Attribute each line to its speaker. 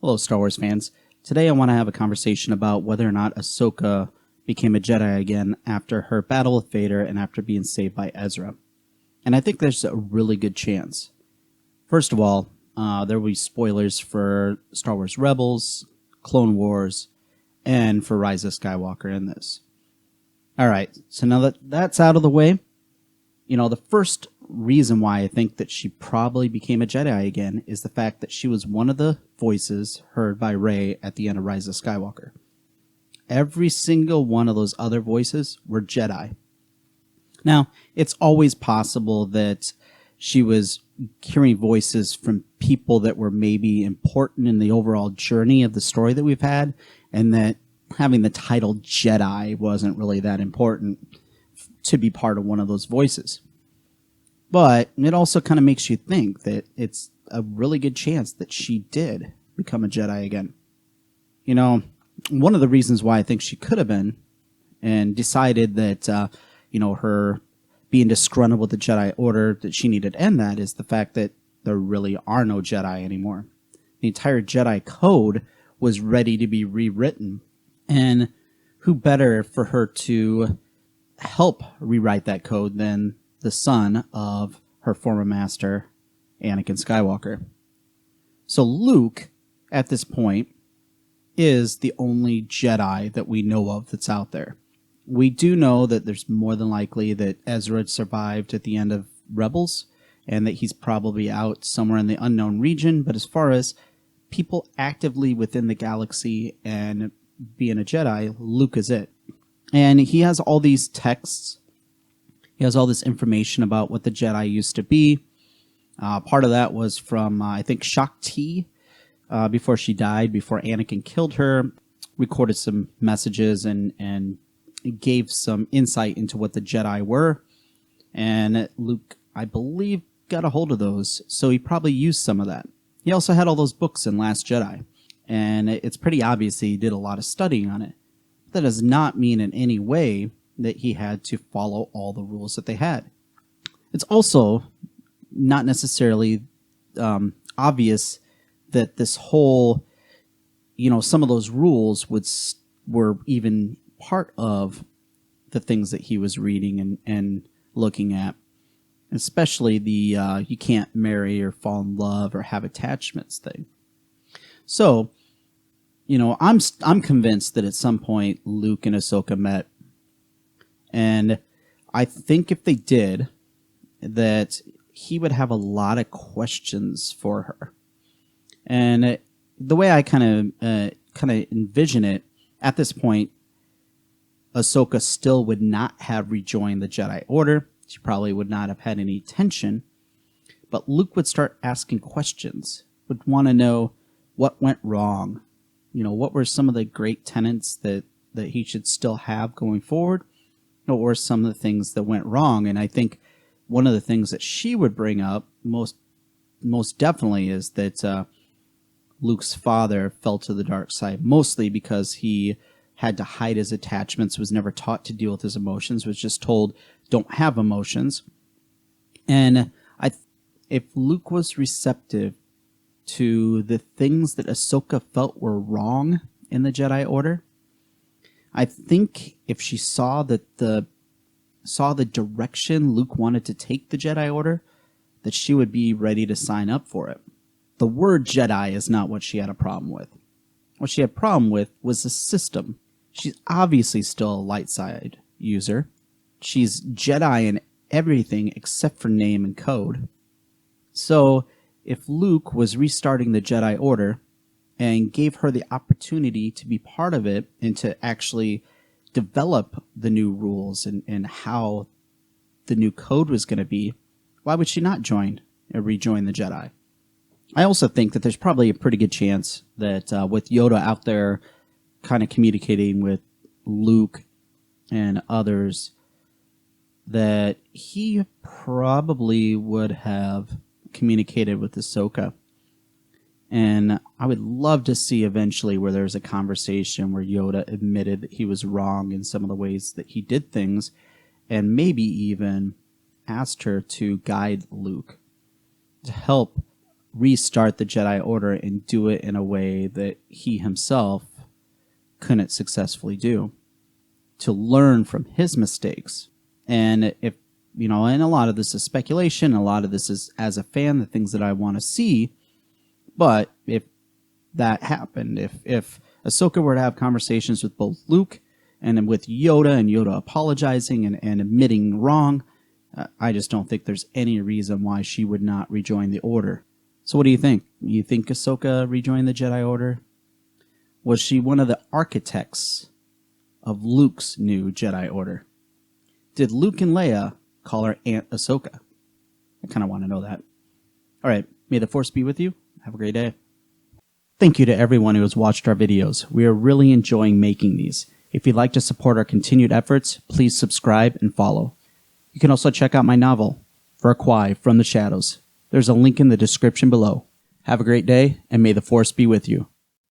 Speaker 1: Hello, Star Wars fans. Today I want to have a conversation about whether or not Ahsoka became a Jedi again after her battle with Vader and after being saved by Ezra. And I think there's a really good chance. First of all, there will be spoilers for Star Wars Rebels, Clone Wars, and for Rise of Skywalker in this. Alright, so now that that's out of the way, the first reason why I think that she probably became a Jedi again is the fact that she was one of the voices heard by Rey at the end of Rise of Skywalker. Every single one of those other voices were Jedi. Now, it's always possible that she was hearing voices from people that were maybe important in the overall journey of the story that we've had, and that having the title Jedi wasn't really that important to be part of one of those voices. But it also kind of makes you think that it's a really good chance that she did become a Jedi again. One of the reasons why I think she could have been and decided that, her being disgruntled with the Jedi Order, that she needed to end that, is the fact that there really are no Jedi anymore. The entire Jedi Code was ready to be rewritten. And who better for her to help rewrite that code than the son of her former master, Anakin Skywalker. So Luke, at this point, is the only Jedi that we know of that's out there. We do know that there's more than likely that Ezra survived at the end of Rebels, and that he's probably out somewhere in the unknown region, but as far as people actively within the galaxy and being a Jedi, Luke is it. And he has all these texts. He has all this information about what the Jedi used to be. Part of that was from, I think, Shakti, before she died, before Anakin killed her, recorded some messages and gave some insight into what the Jedi were. And Luke, I believe, got a hold of those, so he probably used some of that. He also had all those books in Last Jedi, and it's pretty obvious he did a lot of studying on it. That does not mean in any way that he had to follow all the rules that they had. It's also not necessarily obvious that this whole, some of those rules were even part of the things that he was reading and looking at, especially the you can't marry or fall in love or have attachments thing. So, I'm convinced that at some point Luke and Ahsoka met. And I think if they did, that he would have a lot of questions for her. And the way I kind of envision it, at this point, Ahsoka still would not have rejoined the Jedi Order. She probably would not have had any tension. But Luke would start asking questions, would want to know what went wrong. What were some of the great tenets that he should still have going forward? What were some of the things that went wrong? And I think one of the things that she would bring up most definitely is that Luke's father fell to the dark side, mostly because he had to hide his attachments, was never taught to deal with his emotions, was just told, don't have emotions. And if Luke was receptive to the things that Ahsoka felt were wrong in the Jedi Order, I think if she saw the direction Luke wanted to take the Jedi Order, that she would be ready to sign up for it. The word Jedi is not what she had a problem with. What she had a problem with was the system. She's obviously still a light side user. She's Jedi in everything except for name and code. So if Luke was restarting the Jedi Order and gave her the opportunity to be part of it and to actually develop the new rules and how the new code was going to be, why would she not rejoin the Jedi? I also think that there's probably a pretty good chance that with Yoda out there kind of communicating with Luke and others, that he probably would have communicated with Ahsoka. And I would love to see eventually where there's a conversation where Yoda admitted that he was wrong in some of the ways that he did things, and maybe even asked her to guide Luke, to help restart the Jedi Order and do it in a way that he himself couldn't successfully do, to learn from his mistakes. And if, and a lot of this is speculation, a lot of this is, as a fan, the things that I want to see. But if that happened, if Ahsoka were to have conversations with both Luke and with Yoda, and Yoda apologizing and admitting wrong, I just don't think there's any reason why she would not rejoin the Order. So what do you think? You think Ahsoka rejoined the Jedi Order? Was she one of the architects of Luke's new Jedi Order? Did Luke and Leia call her Aunt Ahsoka? I kind of want to know that. All right, may the Force be with you. Have a great day. Thank you to everyone who has watched our videos. We are really enjoying making these. If you'd like to support our continued efforts, please subscribe and follow. You can also check out my novel, For a Kwai from the Shadows. There's a link in the description below. Have a great day, and may the Force be with you.